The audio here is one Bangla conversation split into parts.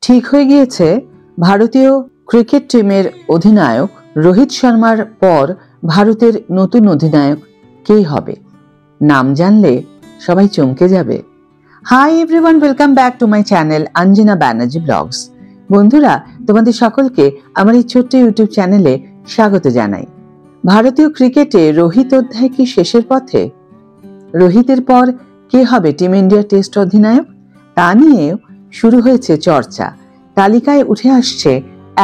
ঠিক হয়ে গিয়েছে ভারতীয় ক্রিকেট টিমের অধিনায়ক রোহিত শর্মার পর ভারতের নতুন অধিনায়ক কে হবে। নাম জানলে সবাই চমকে যাবে। Hi everyone, welcome back to my channel Anjana Banerjee vlogs. বন্ধুরা, তোমাদের সকলকে আমার এই ছোট্ট ইউটিউব চ্যানেলে স্বাগত জানাই। ভারতীয় ক্রিকেটে রোহিত অধ্যায় কি শেষের পথে? রোহিতের পর কে হবে টিম ইন্ডিয়া টেস্ট অধিনায়ক, তা নিয়ে শুরু হয়েছে চর্চা। তালিকায় উঠে আসছে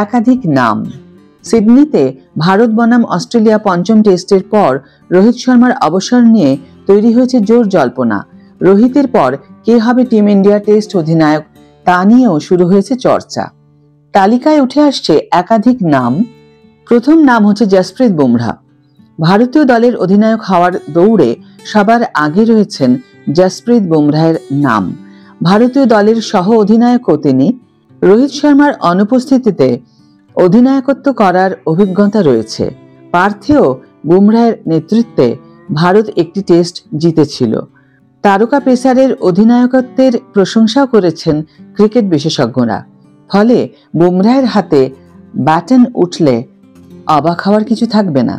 একাধিক নাম। সিডনিতে ভারত বনাম অস্ট্রেলিয়া পঞ্চম টেস্টের পর রোহিত শর্মার অবসর নিয়ে তৈরি হয়েছে জোর জল্পনা। রোহিতের পর কে হবে টিম ইন্ডিয়া টেস্ট অধিনায়ক, তা নিয়েও শুরু হয়েছে চর্চা। তালিকায় উঠে আসছে একাধিক নাম। প্রথম নাম হচ্ছে জসপ্রীত বুমরাহ। ভারতীয় দলের অধিনায়ক হওয়ার দৌড়ে সবার আগে রয়েছেন জসপ্রীত বুমরাহের নাম। ভারতীয় দলের সহ অধিনায়কও তিনি। রোহিত শর্মার অনুপস্থিতিতে অধিনায়কত্ব করার অভিজ্ঞতা রয়েছে। পার্থেও বুমরাহের নেতৃত্বে ভারত একটি টেস্ট জিতেছিল। তারকা পেসারের অধিনায়কত্বের প্রশংসাও করেছেন ক্রিকেট বিশেষজ্ঞরা। ফলে বুমরাহের হাতে ব্যাটন উঠলে অবাক হওয়ার কিছু থাকবে না।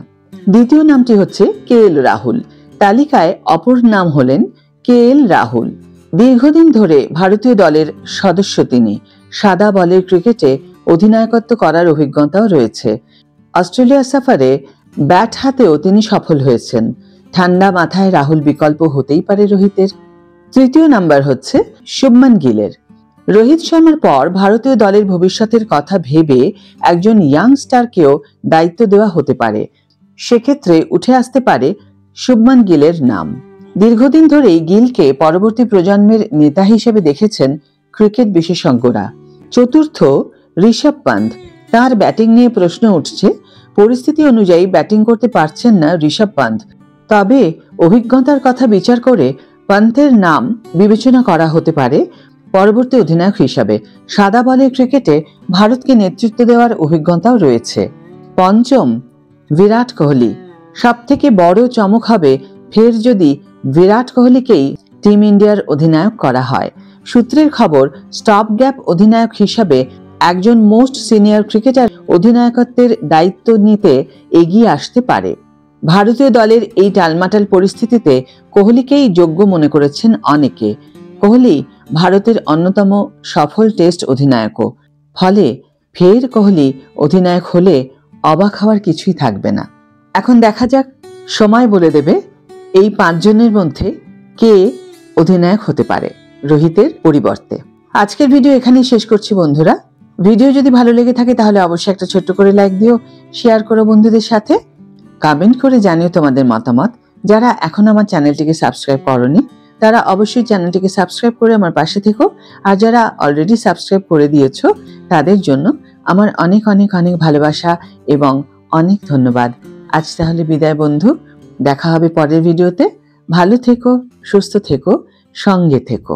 দ্বিতীয় নামটি হচ্ছে কেএল রাহুল। তালিকায় অপর নাম হলেন কেএল রাহুল। দীর্ঘদিন ধরে ভারতীয় দলের সদস্য তিনি। সাদা বলের ক্রিকেটে অধিনায়কত্ব করার অভিজ্ঞতাও রয়েছে। অস্ট্রেলিয়া সফরে ব্যাট হাতেও তিনি সফল হয়েছেন। ঠান্ডা মাথায় রাহুল বিকল্প হতেই পারে রোহিতের। তৃতীয় নাম্বার হচ্ছে শুভমান গিলের। রোহিত শর্মার পর ভারতীয় দলের ভবিষ্যতের কথা ভেবে একজন ইয়াংস্টারকেও দায়িত্ব দেওয়া হতে পারে। সেক্ষেত্রে উঠে আসতে পারে শুভমান গিলের নাম। দীর্ঘদিন ধরেই গিলকে পরবর্তী প্রজন্মের নেতা হিসেবে দেখেছেন ক্রিকেট বিশেষজ্ঞরা। চতুর্থ, ঋষভ পান্ত। তার ব্যাটিং নিয়ে প্রশ্ন উঠছে। পরিস্থিতি অনুযায়ী ব্যাটিং করতে পারছেন না ঋষভ পান্ত, তবে অভিজ্ঞতার কথা বিচার করে পান্তের নাম বিবেচনা করা হতে পারে পরবর্তী অধিনায়ক হিসাবে। সাদা বলের ক্রিকেটে ভারতকে নেতৃত্ব দেওয়ার অভিজ্ঞতাও রয়েছে। পঞ্চম, বিরাট কোহলি। সব থেকে বড় চমক হবে ফের যদি বিরাট কোহলিকেই টিম ইন্ডিয়ার অধিনায়ক করা হয়। সূত্রের খবর, স্টপ গ্যাপ অধিনায়ক হিসাবে একজন মোস্ট সিনিয়র ক্রিকেটার অধিনায়কত্বের দায়িত্ব নিতে এগিয়ে আসতে পারে। ভারতীয় দলের এই টালমাটাল পরিস্থিতিতে কোহলিকেই যোগ্য মনে করেছেন অনেকে। কোহলি ভারতের অন্যতম সফল টেস্ট অধিনায়কও। ফলে ফের কোহলি অধিনায়ক হলে অবাক হওয়ার কিছুই থাকবে না। এখন দেখা যাক, সময় বলে দেবে এই পাঁচজনের মধ্যে কে অধিনায়ক হতে পারে রোহিতের পরিবর্তে। আজকের ভিডিও এখানেই শেষ করছি বন্ধুরা। ভিডিও যদি ভালো লেগে থাকে তাহলে অবশ্যই একটা ছোট্ট করে লাইক দিও, শেয়ার করো বন্ধুদের সাথে, কমেন্ট করে জানিও তোমাদের মতামত। যারা এখন আমার চ্যানেলটিকে সাবস্ক্রাইব করোনি তারা অবশ্যই চ্যানেলটিকে সাবস্ক্রাইব করে আমার পাশে থেকো। আর যারা অলরেডি সাবস্ক্রাইব করে দিয়েছো তাদের জন্য আমার অনেক অনেক অনেক ভালোবাসা এবং অনেক ধন্যবাদ। আজ তাহলে বিদায় বন্ধু, দেখা হবে পরের ভিডিওতে। ভালো থেকো, সুস্থ থেকো, সঙ্গে থেকো।